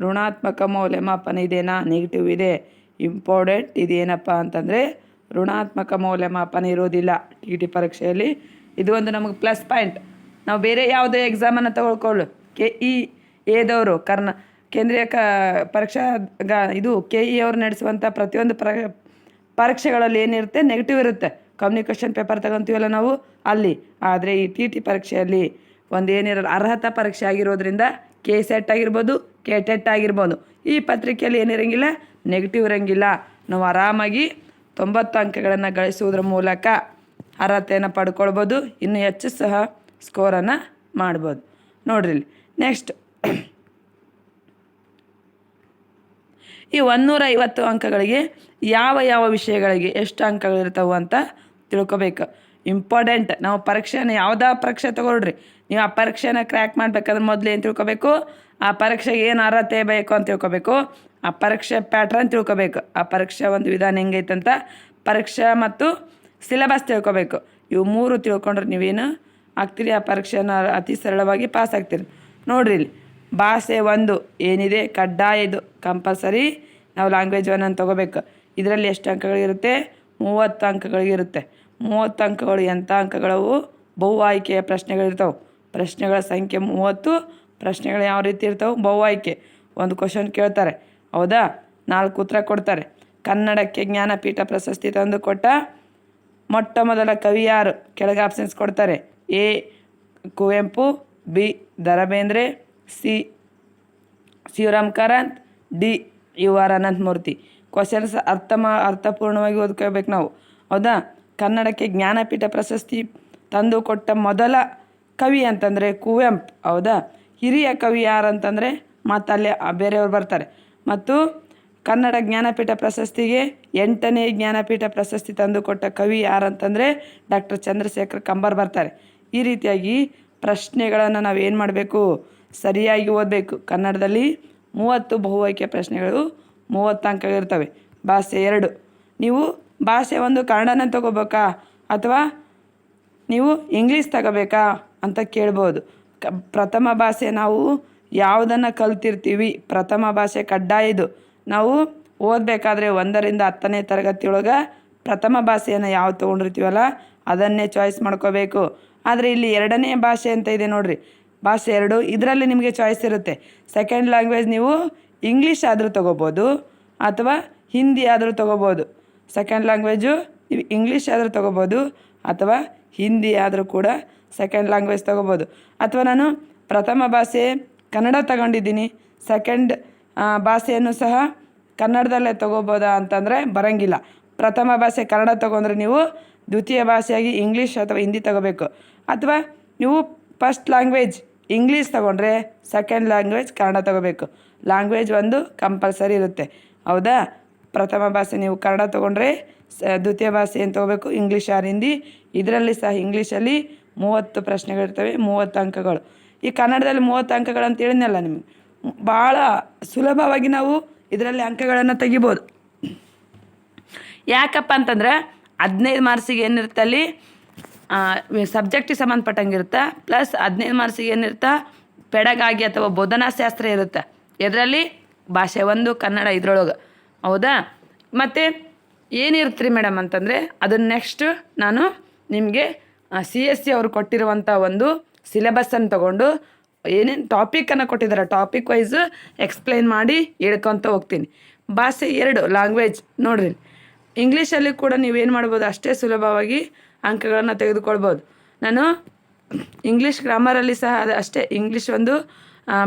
ಋಣಾತ್ಮಕ ಮೌಲ್ಯಮಾಪನ ಇದೆನಾ, ನೆಗೆಟಿವ್ ಇದೆ. ಇಂಪಾರ್ಟೆಂಟ್ ಇದೇನಪ್ಪ ಅಂತಂದರೆ ಋಣಾತ್ಮಕ ಮೌಲ್ಯಮಾಪನ ಇರೋದಿಲ್ಲ TT ಪರೀಕ್ಷೆಯಲ್ಲಿ. ಇದು ಒಂದು ನಮಗೆ ಪ್ಲಸ್ ಪಾಯಿಂಟ್. ನಾವು ಬೇರೆ ಯಾವುದೇ ಎಕ್ಸಾಮನ್ನು ತಗೊಳ್ಕೊಳ್ಳು, KE ಎದವರು ಕೇಂದ್ರೀಯ ಪರೀಕ್ಷಾ ಇದು KE ಅವರು ನಡೆಸುವಂಥ ಪ್ರತಿಯೊಂದು ಪರೀಕ್ಷೆಗಳಲ್ಲಿ ಏನಿರುತ್ತೆ, ನೆಗೆಟಿವ್ ಇರುತ್ತೆ. ಕಮ್ಯುನಿಕೇಷನ್ ಪೇಪರ್ ತಗೊತೀವಲ್ಲ ನಾವು ಅಲ್ಲಿ. ಆದರೆ ಈ TT ಪರೀಕ್ಷೆಯಲ್ಲಿ ಏನಿರಲ್ಲ, ಅರ್ಹತಾ ಪರೀಕ್ಷೆ ಆಗಿರೋದ್ರಿಂದ KSET ಆಗಿರ್ಬೋದು, KTET ಆಗಿರ್ಬೋದು, ಈ ಪತ್ರಿಕೆಯಲ್ಲಿ ಏನಿರೋಂಗಿಲ್ಲ, ನೆಗೆಟಿವ್ ಇರೋಂಗಿಲ್ಲ. ನಾವು ಆರಾಮಾಗಿ 90 ಅಂಕಗಳನ್ನು ಗಳಿಸುವುದರ ಮೂಲಕ ಅರ್ಹತೆಯನ್ನು ಪಡ್ಕೊಳ್ಬೋದು. ಇನ್ನು ಹೆಚ್ಚು ಸಹ ಸ್ಕೋರನ್ನು ಮಾಡ್ಬೋದು. ನೋಡ್ರಿ ಇಲ್ಲಿ ನೆಕ್ಸ್ಟ್, ಈ 150 ಅಂಕಗಳಿಗೆ ಯಾವ ವಿಷಯಗಳಿಗೆ ಎಷ್ಟು ಅಂಕಗಳಿರ್ತಾವೆ ಅಂತ ತಿಳ್ಕೊಬೇಕು. ಇಂಪಾರ್ಟೆಂಟ್. ನಾವು ಪರೀಕ್ಷೆನ ಯಾವುದೇ ಪರೀಕ್ಷೆ ತಗೊಳ್ರಿ, ನೀವು ಆ ಪರೀಕ್ಷೆನ ಕ್ರ್ಯಾಕ್ ಮಾಡಬೇಕಾದ್ರೆ ಮೊದಲು ಏನು ತಿಳ್ಕೊಬೇಕು, ಆ ಪರೀಕ್ಷೆಗೆ ಏನು ಅರ್ಹತೆ ಬೇಕು ಅಂತ ತಿಳ್ಕೊಬೇಕು. ಆ ಪರೀಕ್ಷೆ ಪ್ಯಾಟ್ರನ್ ತಿಳ್ಕೊಬೇಕು. ಆ ಪರೀಕ್ಷೆ ಒಂದು ವಿಧಾನ ಹೆಂಗೈತಂತ ಪರೀಕ್ಷೆ ಮತ್ತು ಸಿಲೆಬಸ್ ತಿಳ್ಕೊಬೇಕು. ಇವು 3 ತಿಳ್ಕೊಂಡ್ರೆ ನೀವೇನು ಆಗ್ತೀರಿ, ಆ ಪರೀಕ್ಷೆನ ಅತಿ ಸರಳವಾಗಿ ಪಾಸ್ ಆಗ್ತೀರಿ. ನೋಡ್ರಿ ಇಲ್ಲಿ ಭಾಷೆ 1 ಏನಿದೆ ಕಡ್ಡಾಯ, ಇದು ಕಂಪಲ್ಸರಿ ನಾವು ಲ್ಯಾಂಗ್ವೇಜ್ 1 ಅನ್ನು ತೊಗೋಬೇಕು. ಇದರಲ್ಲಿ ಎಷ್ಟು ಅಂಕಗಳಿರುತ್ತೆ, 30 ಅಂಕಗಳಿಗಿರುತ್ತೆ. 30 ಅಂಕಗಳು ಎಂಥ ಅಂಕಗಳವು, ಬಹು ಆಯ್ಕೆಯ ಪ್ರಶ್ನೆಗಳಿರ್ತಾವೆ. ಪ್ರಶ್ನೆಗಳ ಸಂಖ್ಯೆ 30. ಪ್ರಶ್ನೆಗಳು ಯಾವ ರೀತಿ ಇರ್ತಾವೆ, ಬಹು ಆಯ್ಕೆ. ಒಂದು ಕ್ವಶನ್ ಕೇಳ್ತಾರೆ, ಹೌದಾ, 4 ಉತ್ತರ ಕೊಡ್ತಾರೆ. ಕನ್ನಡಕ್ಕೆ ಜ್ಞಾನಪೀಠ ಪ್ರಶಸ್ತಿ ತಂದು ಕೊಟ್ಟ ಮೊಟ್ಟ ಮೊದಲ ಕವಿ ಯಾರು, ಕೆಳಗೆ ಆಪ್ಷನ್ಸ್ ಕೊಡ್ತಾರೆ. A Kuvempu, B Da Ra Bendre, C Shivaram Karanth, D UR Ananthamurthy. Questions ಅರ್ಥಪೂರ್ಣವಾಗಿ ಓದ್ಕೋಬೇಕು ನಾವು, ಹೌದಾ. ಕನ್ನಡಕ್ಕೆ ಜ್ಞಾನಪೀಠ ಪ್ರಶಸ್ತಿ ತಂದು ಕೊಟ್ಟ ಮೊದಲ ಕವಿ ಅಂತಂದರೆ ಕುವೆಂಪು, ಹೌದಾ. ಹಿರಿಯ ಕವಿ ಯಾರು ಅಂತಂದರೆ ಮತ್ತು ಅಲ್ಲಿ ಬೇರೆಯವ್ರು ಬರ್ತಾರೆ. ಮತ್ತು ಕನ್ನಡ ಜ್ಞಾನಪೀಠ ಪ್ರಶಸ್ತಿಗೆ 8ನೇ ಜ್ಞಾನಪೀಠ ಪ್ರಶಸ್ತಿ ತಂದು ಕೊಟ್ಟ ಕವಿ ಯಾರಂತಂದರೆ ಡಾಕ್ಟರ್ ಚಂದ್ರಶೇಖರ್ ಕಂಬಾರ್ ಬರ್ತಾರೆ. ಈ ರೀತಿಯಾಗಿ ಪ್ರಶ್ನೆಗಳನ್ನು ನಾವು ಏನು ಮಾಡಬೇಕು, ಸರಿಯಾಗಿ ಓದಬೇಕು. ಕನ್ನಡದಲ್ಲಿ 30 ಬಹು ಆಯ್ಕೆ ಪ್ರಶ್ನೆಗಳು, 30 ಅಂಕಗಳಿರ್ತವೆ. ಭಾಷೆ 2, ನೀವು ಭಾಷೆ 1 ಕನ್ನಡನ ತಗೋಬೇಕಾ ಅಥವಾ ನೀವು ಇಂಗ್ಲೀಷ್ ತಗೋಬೇಕಾ ಅಂತ ಕೇಳ್ಬೋದು. ಪ್ರಥಮ ಭಾಷೆ ನಾವು ಯಾವುದನ್ನು ಕಲ್ತಿರ್ತೀವಿ, ಪ್ರಥಮ ಭಾಷೆ ಕಡ್ಡಾಯ. ಇದು ನಾವು ಓದಬೇಕಾದ್ರೆ 1ರಿಂದ 10ನೇ ತರಗತಿಯೊಳಗೆ ಪ್ರಥಮ ಭಾಷೆಯನ್ನು ಯಾವ ತೊಗೊಂಡಿರ್ತೀವಲ್ಲ ಅದನ್ನೇ ಚಾಯ್ಸ್ ಮಾಡ್ಕೋಬೇಕು. ಆದರೆ ಇಲ್ಲಿ 2ನೇ ಭಾಷೆ ಅಂತ ಇದೆ ನೋಡ್ರಿ, ಭಾಷೆ 2, ಇದರಲ್ಲಿ ನಿಮಗೆ ಚಾಯ್ಸ್ ಇರುತ್ತೆ. ಸೆಕೆಂಡ್ ಲ್ಯಾಂಗ್ವೇಜ್ ನೀವು ಇಂಗ್ಲೀಷ್ ಆದರೂ ತೊಗೋಬೋದು ಅಥವಾ ಹಿಂದಿ ಆದರೂ ತೊಗೋಬೋದು. ಸೆಕೆಂಡ್ ಲ್ಯಾಂಗ್ವೇಜು ನೀವು ಇಂಗ್ಲೀಷ್ ಆದರೂ ತೊಗೋಬೋದು ಅಥವಾ ಹಿಂದಿ ಆದರೂ ಕೂಡ ಸೆಕೆಂಡ್ ಲ್ಯಾಂಗ್ವೇಜ್ ತೊಗೋಬೋದು. ಅಥವಾ ನಾನು ಪ್ರಥಮ ಭಾಷೆ ಕನ್ನಡ ತಗೊಂಡಿದ್ದೀನಿ, ಸೆಕೆಂಡ್ ಭಾಷೆಯನ್ನು ಸಹ ಕನ್ನಡದಲ್ಲೇ ತೊಗೋಬೋದಾ ಅಂತಂದರೆ ಬರೋಂಗಿಲ್ಲ. ಪ್ರಥಮ ಭಾಷೆ ಕನ್ನಡ ತೊಗೊಂಡ್ರೆ ನೀವು ದ್ವಿತೀಯ ಭಾಷೆಯಾಗಿ ಇಂಗ್ಲೀಷ್ ಅಥವಾ ಹಿಂದಿ ತಗೋಬೇಕು. ಅಥವಾ ನೀವು ಫಸ್ಟ್ ಲ್ಯಾಂಗ್ವೇಜ್ ಇಂಗ್ಲೀಷ್ ತೊಗೊಂಡ್ರೆ ಸೆಕೆಂಡ್ ಲ್ಯಾಂಗ್ವೇಜ್ ಕನ್ನಡ ತೊಗೋಬೇಕು. ಲ್ಯಾಂಗ್ವೇಜ್ 1 ಕಂಪಲ್ಸರಿ ಇರುತ್ತೆ, ಹೌದಾ. ಪ್ರಥಮ ಭಾಷೆ ನೀವು ಕನ್ನಡ ತೊಗೊಂಡ್ರೆ ದ್ವಿತೀಯ ಭಾಷೆ ಏನು ತೊಗೋಬೇಕು, ಇಂಗ್ಲೀಷ್ ಆರ್ ಹಿಂದಿ. ಇದರಲ್ಲಿ ಸಹ ಇಂಗ್ಲೀಷಲ್ಲಿ 30 ಪ್ರಶ್ನೆಗಳಿರ್ತವೆ, 30 ಅಂಕಗಳು. ಈ ಕನ್ನಡದಲ್ಲಿ 30 ಅಂಕಗಳು ಅಂತ ಹೇಳಿದ್ನಲ್ಲ ನಿಮಗೆ, ಭಾಳ ಸುಲಭವಾಗಿ ನಾವು ಇದರಲ್ಲಿ ಅಂಕಗಳನ್ನು ತೆಗಿಬೋದು. ಯಾಕಪ್ಪ ಅಂತಂದ್ರೆ 15 ಮಾರ್ಕ್ಸಿಗೆ ಏನಿರುತ್ತೆ ಅಲ್ಲಿ ಸಬ್ಜೆಕ್ಟಿಗೆ ಸಂಬಂಧಪಟ್ಟಂಗಿರುತ್ತೆ. ಪ್ಲಸ್ 15 ಮಾರ್ಕ್ಸಿಗೆ ಏನಿರುತ್ತೆ ಪೆಡಗಾಗಿ ಅಥವಾ ಬೋಧನಾಶಾಸ್ತ್ರ ಇರುತ್ತೆ. ಇದರಲ್ಲಿ ಭಾಷೆ 1 ಕನ್ನಡ ಇದರೊಳಗೆ, ಹೌದಾ. ಮತ್ತು ಏನಿರುತ್ತೆ ರೀ ಮೇಡಮ್ ಅಂತಂದರೆ ಅದನ್ನು ನೆಕ್ಸ್ಟ್ ನಾನು ನಿಮಗೆ CSE ಅವರು ಕೊಟ್ಟಿರುವಂಥ ಒಂದು ಸಿಲೆಬಸ್ಸನ್ನು ತೊಗೊಂಡು ಏನೇನು ಟಾಪಿಕನ್ನು ಕೊಟ್ಟಿದ್ದಾರೆ ಟಾಪಿಕ್ ವೈಸ್ ಎಕ್ಸ್ಪ್ಲೈನ್ ಮಾಡಿ ಹೇಳ್ಕೊತ ಹೋಗ್ತೀನಿ. ಭಾಷೆ 2 ಲ್ಯಾಂಗ್ವೇಜ್ ನೋಡ್ರಿ, ಇಂಗ್ಲೀಷಲ್ಲಿ ಕೂಡ ನೀವೇನು ಮಾಡ್ಬೋದು, ಅಷ್ಟೇ ಸುಲಭವಾಗಿ ಅಂಕಗಳನ್ನು ತೆಗೆದುಕೊಳ್ಬೋದು. ನಾನು ಇಂಗ್ಲೀಷ್ ಗ್ರಾಮರಲ್ಲಿ ಸಹ ಅಷ್ಟೇ, ಇಂಗ್ಲೀಷ್ ಒಂದು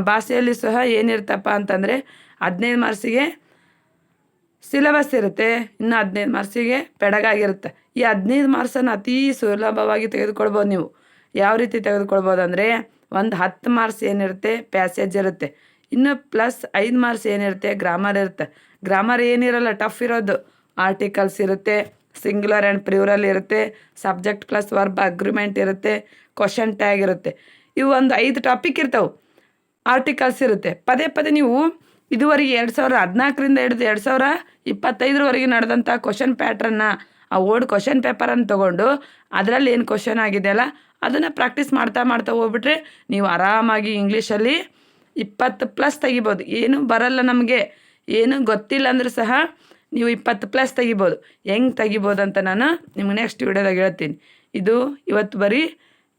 ಭಾಷೆಯಲ್ಲಿ ಸಹ ಏನಿರ್ತಪ್ಪ ಅಂತಂದರೆ 15 ಮಾರ್ಕ್ಸಿಗೆ ಸಿಲೆಬಸ್ ಇರುತ್ತೆ, ಇನ್ನು 15 ಮಾರ್ಕ್ಸಿಗೆ ಪೆಡಗಾಗಿರುತ್ತೆ. ಈ 15 ಮಾರ್ಕ್ಸನ್ನು ಅತೀ ಸುಲಭವಾಗಿ ತೆಗೆದುಕೊಳ್ಬೋದು. ನೀವು ಯಾವ ರೀತಿ ತೆಗೆದುಕೊಳ್ಬೋದು ಅಂದರೆ, ಒಂದು 10 ಮಾರ್ಕ್ಸ್ ಏನಿರುತ್ತೆ ಪ್ಯಾಸೇಜ್ ಇರುತ್ತೆ, ಇನ್ನು ಪ್ಲಸ್ 5 ಮಾರ್ಕ್ಸ್ ಏನಿರುತ್ತೆ ಗ್ರಾಮರ್ ಇರುತ್ತೆ. ಗ್ರಾಮರ್ ಏನಿರಲ್ಲ ಟಫ್ ಇರೋದು, ಆರ್ಟಿಕಲ್ಸ್ ಇರುತ್ತೆ, ಸಿಂಗ್ಯುಲರ್ ಆ್ಯಂಡ್ ಪ್ಲೂರಲ್ ಇರುತ್ತೆ, ಸಬ್ಜೆಕ್ಟ್ ಪ್ಲಸ್ ವರ್ಬ್ ಅಗ್ರಿಮೆಂಟ್ ಇರುತ್ತೆ, ಕ್ವಶನ್ ಟ್ಯಾಗ್ ಇರುತ್ತೆ. ಇವು ಒಂದು 5 ಟಾಪಿಕ್ ಇರ್ತಾವೆ. ಆರ್ಟಿಕಲ್ಸ್ ಇರುತ್ತೆ. ಪದೇ ಪದೇ ನೀವು ಇದುವರೆಗೆ 2014ರಿಂದ ಹಿಡಿದು 2025ರವರೆಗೆ ನಡೆದಂಥ ಕ್ವಶನ್ ಪ್ಯಾಟ್ರನ್ನ, ಆ ಓಲ್ಡ್ ಕ್ವಶನ್ ಪೇಪರನ್ನು ತೊಗೊಂಡು ಅದರಲ್ಲಿ ಏನು ಕ್ವಶನ್ ಆಗಿದೆಯಲ್ಲ ಅದನ್ನು ಪ್ರಾಕ್ಟೀಸ್ ಮಾಡ್ತಾ ಮಾಡ್ತಾ ಹೋಗ್ಬಿಟ್ರೆ ನೀವು ಆರಾಮಾಗಿ ಇಂಗ್ಲೀಷಲ್ಲಿ 20+ ತೆಗಿಬೋದು. ಏನು ಬರಲ್ಲ ನಮಗೆ, ಏನು ಗೊತ್ತಿಲ್ಲ ಅಂದರೂ ಸಹ ನೀವು 20+ ತೆಗಿಬೋದು. ಹೆಂಗೆ ತೆಗಿಬೋದು ಅಂತ ನಾನು ನಿಮ್ಗೆ ನೆಕ್ಸ್ಟ್ ವಿಡಿಯೋದಾಗ ಹೇಳ್ತೀನಿ. ಇದು ಇವತ್ತು ಬರೀ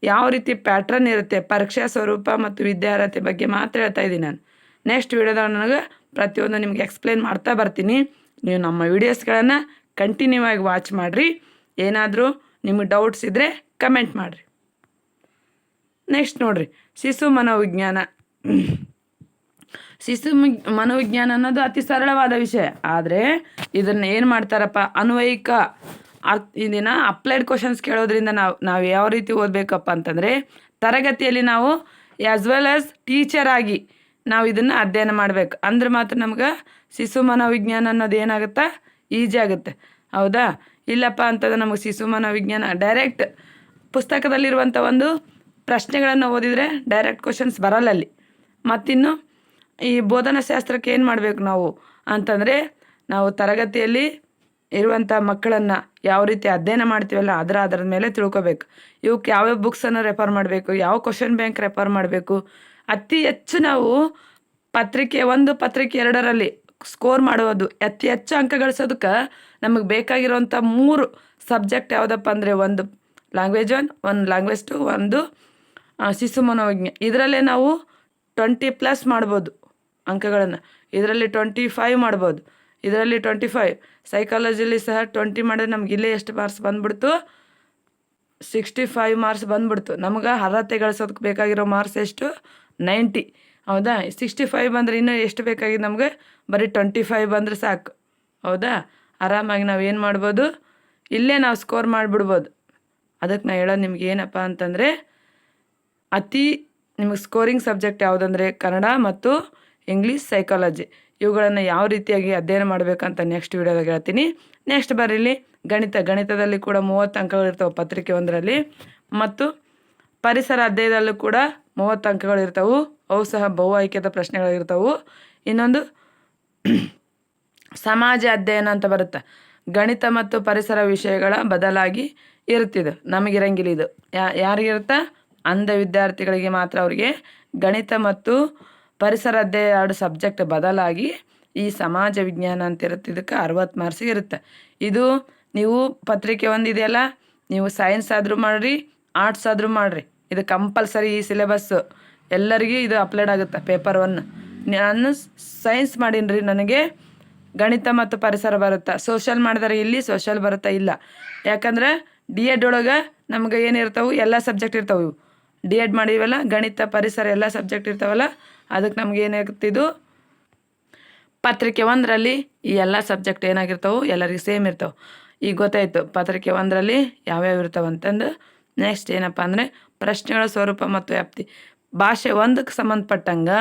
ಯಾವ ರೀತಿ ಪ್ಯಾಟ್ರನ್ ಇರುತ್ತೆ, ಪರೀಕ್ಷಾ ಸ್ವರೂಪ ಮತ್ತು ವಿದ್ಯಾರ್ಹತೆ ಬಗ್ಗೆ ಮಾತ್ರ ಹೇಳ್ತಾ ಇದ್ದೀನಿ ನಾನು. ನೆಕ್ಸ್ಟ್ ವಿಡಿಯೋದಾಗ ನನಗೆ ಪ್ರತಿಯೊಂದು ನಿಮ್ಗೆ ಎಕ್ಸ್ಪ್ಲೇನ್ ಮಾಡ್ತಾ ಬರ್ತೀನಿ. ನೀವು ನಮ್ಮ ವೀಡಿಯೋಸ್ಗಳನ್ನು ಕಂಟಿನ್ಯೂ ಆಗಿ ವಾಚ್ ಮಾಡಿರಿ. ಏನಾದರೂ ನಿಮಗೆ ಡೌಟ್ಸ್ ಇದ್ದರೆ ಕಮೆಂಟ್ ಮಾಡಿರಿ. ನೆಕ್ಸ್ಟ್ ನೋಡಿರಿ, ಶಿಶು ಮನೋವಿಜ್ಞಾನ. ಮನೋವಿಜ್ಞಾನ ಅನ್ನೋದು ಅತಿ ಸರಳವಾದ ವಿಷಯ. ಆದರೆ ಇದನ್ನು ಏನು ಮಾಡ್ತಾರಪ್ಪ, ಅನ್ವಯಿಕ ಇದನ್ನು ಅಪ್ಲೈಡ್ ಕ್ವಶನ್ಸ್ ಕೇಳೋದ್ರಿಂದ ನಾವು ಯಾವ ರೀತಿ ಓದಬೇಕಪ್ಪ ಅಂತಂದರೆ, ತರಗತಿಯಲ್ಲಿ ನಾವು ಆ್ಯಸ್ ವೆಲ್ ಆಸ್ ಟೀಚರ್ ಆಗಿ ನಾವು ಇದನ್ನು ಅಧ್ಯಯನ ಮಾಡಬೇಕು. ಅಂದ್ರೆ ಮಾತ್ರ ನಮ್ಗೆ ಶಿಶು ಮನೋವಿಜ್ಞಾನ ಅನ್ನೋದು ಏನಾಗುತ್ತಾ, ಈಜಿ ಆಗುತ್ತೆ. ಹೌದಾ? ಇಲ್ಲಪ್ಪ ಅಂತಂದ್ರೆ ನಮಗೆ ಶಿಶು ಮನೋವಿಜ್ಞಾನ ಡೈರೆಕ್ಟ್ ಪುಸ್ತಕದಲ್ಲಿರುವಂಥ ಒಂದು ಪ್ರಶ್ನೆಗಳನ್ನು ಓದಿದರೆ ಡೈರೆಕ್ಟ್ ಕ್ವಶನ್ಸ್ ಬರಲ್ಲಲ್ಲಿ. ಮತ್ತಿನ್ನು ಈ ಬೋಧನಾ ಶಾಸ್ತ್ರಕ್ಕೆ ಏನು ಮಾಡಬೇಕು ನಾವು ಅಂತಂದರೆ, ನಾವು ತರಗತಿಯಲ್ಲಿ ಇರುವಂಥ ಮಕ್ಕಳನ್ನು ಯಾವ ರೀತಿ ಅಧ್ಯಯನ ಮಾಡ್ತೀವಲ್ಲ ಅದರ ಮೇಲೆ ತಿಳ್ಕೊಬೇಕು. ಇವಕ್ಕೆ ಯಾವ್ಯಾವ ಬುಕ್ಸನ್ನು ರೆಫರ್ ಮಾಡಬೇಕು, ಯಾವ ಕ್ವಶನ್ ಬ್ಯಾಂಕ್ ರೆಫರ್ ಮಾಡಬೇಕು. ಅತಿ ಹೆಚ್ಚು ನಾವು ಪತ್ರಿಕೆ 1, ಪತ್ರಿಕೆ 2ರಲ್ಲಿ ಸ್ಕೋರ್ ಮಾಡುವುದು, ಅತಿ ಹೆಚ್ಚು ಅಂಕ ಗಳಿಸೋದಕ್ಕೆ ನಮಗೆ ಬೇಕಾಗಿರುವಂಥ 3 ಸಬ್ಜೆಕ್ಟ್ ಯಾವುದಪ್ಪ ಅಂದರೆ, ಒಂದು ಲ್ಯಾಂಗ್ವೇಜ್ 1, ಒಂದು ಲ್ಯಾಂಗ್ವೇಜ್ 2, ಒಂದು ಶಿಶು ಮನೋವಿಜ್ಞಾನ. ಇದರಲ್ಲೇ ನಾವು 20+ ಮಾಡ್ಬೋದು ಅಂಕಗಳನ್ನು. ಇದರಲ್ಲಿ 25 ಮಾಡ್ಬೋದು, ಇದರಲ್ಲಿ 25. ಸೈಕಾಲಜಿಲಿ ಸಹ 20 ಮಾಡಿದ್ರೆ ನಮ್ಗೆ ಇಲ್ಲೇ ಎಷ್ಟು ಮಾರ್ಕ್ಸ್ ಬಂದ್ಬಿಡ್ತು, 65 ಮಾರ್ಕ್ಸ್ ಬಂದ್ಬಿಡ್ತು. ನಮ್ಗೆ ಅರ್ಹತೆ ಗಳಿಸೋದಕ್ಕೆ ಬೇಕಾಗಿರೋ ಮಾರ್ಕ್ಸ್ ಎಷ್ಟು, 90. ಹೌದಾ? 65 ಬಂದರೆ ಇನ್ನೂ ಎಷ್ಟು ಬೇಕಾಗಿದೆ ನಮಗೆ, ಬರೀ 25 ಬಂದರೆ ಸಾಕು. ಹೌದಾ? ಆರಾಮಾಗಿ ನಾವು ಏನು ಮಾಡ್ಬೋದು, ಇಲ್ಲೇ ನಾವು ಸ್ಕೋರ್ ಮಾಡಿಬಿಡ್ಬೋದು. ಅದಕ್ಕೆ ನಾನು ಹೇಳೋದು ನಿಮ್ಗೆ ಏನಪ್ಪ ಅಂತಂದರೆ, ನಿಮಗೆ ಸ್ಕೋರಿಂಗ್ ಸಬ್ಜೆಕ್ಟ್ ಯಾವುದಂದರೆ ಕನ್ನಡ ಮತ್ತು ಇಂಗ್ಲೀಷ್, ಸೈಕಾಲಜಿ. ಇವುಗಳನ್ನು ಯಾವ ರೀತಿಯಾಗಿ ಅಧ್ಯಯನ ಮಾಡಬೇಕಂತ ನೆಕ್ಸ್ಟ್ ವಿಡಿಯೋದಾಗ ಹೇಳ್ತೀನಿ. ನೆಕ್ಸ್ಟ್ ಬರೀಲಿ ಗಣಿತದಲ್ಲಿ ಕೂಡ 30 ಅಂಕಗಳಿರ್ತಾವೆ ಪತ್ರಿಕೆ 1ರಲ್ಲಿ. ಮತ್ತು ಪರಿಸರ ಅಧ್ಯಯನದಲ್ಲೂ ಕೂಡ 30 ಅಂಕಗಳಿರ್ತಾವೆ. ಅವು ಸಹ ಬಹು ಆಯ್ಕೆದ ಪ್ರಶ್ನೆಗಳಿರ್ತಾವೆ. ಇನ್ನೊಂದು ಸಮಾಜ ಅಧ್ಯಯನ ಅಂತ ಬರುತ್ತೆ. ಗಣಿತ ಮತ್ತು ಪರಿಸರ ವಿಷಯಗಳ ಬದಲಾಗಿ ಇರ್ತಿದ್ದು, ನಮಗಿರಂಗಿಲ್ಲ ಇದು. ಯಾರಿಗಿರುತ್ತಾ, ಅಂಧ ವಿದ್ಯಾರ್ಥಿಗಳಿಗೆ ಮಾತ್ರ ಅವರಿಗೆ ಗಣಿತ ಮತ್ತು ಪರಿಸರ ಅಧ್ಯಯನ 2 ಸಬ್ಜೆಕ್ಟ್ ಬದಲಾಗಿ ಈ ಸಮಾಜ ವಿಜ್ಞಾನ ಅಂತ ಇರುತ್ತೆ. ಇದಕ್ಕೆ 60 ಮಾರ್ಕ್ಸಿಗೆ ಇರುತ್ತೆ. ಇದು ನೀವು ಪತ್ರಿಕೆ 1 ಇದೆಯಲ್ಲ, ನೀವು ಸೈನ್ಸ್ ಆದರೂ ಮಾಡಿರಿ, ಆರ್ಟ್ಸ್ ಆದರೂ ಮಾಡಿರಿ, ಇದು ಕಂಪಲ್ಸರಿ. ಈ ಸಿಲೆಬಸ್ಸು ಎಲ್ಲರಿಗೂ ಇದು ಅಪ್ಲೋಡ್ ಆಗುತ್ತೆ. ಪೇಪರ್ 1 ನಾನು ಸೈನ್ಸ್ ಮಾಡೀನಿ, ನನಗೆ ಗಣಿತ ಮತ್ತು ಪರಿಸರ ಬರುತ್ತಾ. ಸೋಷಲ್ ಮಾಡಿದರೆ ಇಲ್ಲಿ ಸೋಷಲ್ ಬರುತ್ತಾ, ಇಲ್ಲ. ಯಾಕಂದ್ರೆ D.Ed ಒಳಗೆ ನಮ್ಗೆ ಏನಿರ್ತಾವೆ, ಎಲ್ಲ ಸಬ್ಜೆಕ್ಟ್ ಇರ್ತಾವೆ. ಇವು D.Ed ಮಾಡಿವಲ್ಲ, ಗಣಿತ ಪರಿಸರ ಎಲ್ಲ ಸಬ್ಜೆಕ್ಟ್ ಇರ್ತಾವಲ್ಲ, ಅದಕ್ಕೆ ನಮ್ಗೆ ಏನಾಗುತ್ತಿದ್ದು, ಪತ್ರಿಕೆ 1ರಲ್ಲಿ ಈ ಎಲ್ಲ ಸಬ್ಜೆಕ್ಟ್ ಏನಾಗಿರ್ತಾವೆ, ಎಲ್ಲರಿಗೂ ಸೇಮ್ ಇರ್ತಾವೆ. ಈಗ ಗೊತ್ತಾಯಿತು ಪತ್ರಿಕೆ 1ರಲ್ಲಿ ಯಾವ್ಯಾವ ಇರ್ತಾವೆ ಅಂತಂದು. ನೆಕ್ಸ್ಟ್ ಏನಪ್ಪ ಅಂದರೆ, ಪ್ರಶ್ನೆಗಳ ಸ್ವರೂಪ ಮತ್ತು ವ್ಯಾಪ್ತಿ. ಭಾಷೆ 1ಕ್ಕೆ ಸಂಬಂಧಪಟ್ಟಂಗೆ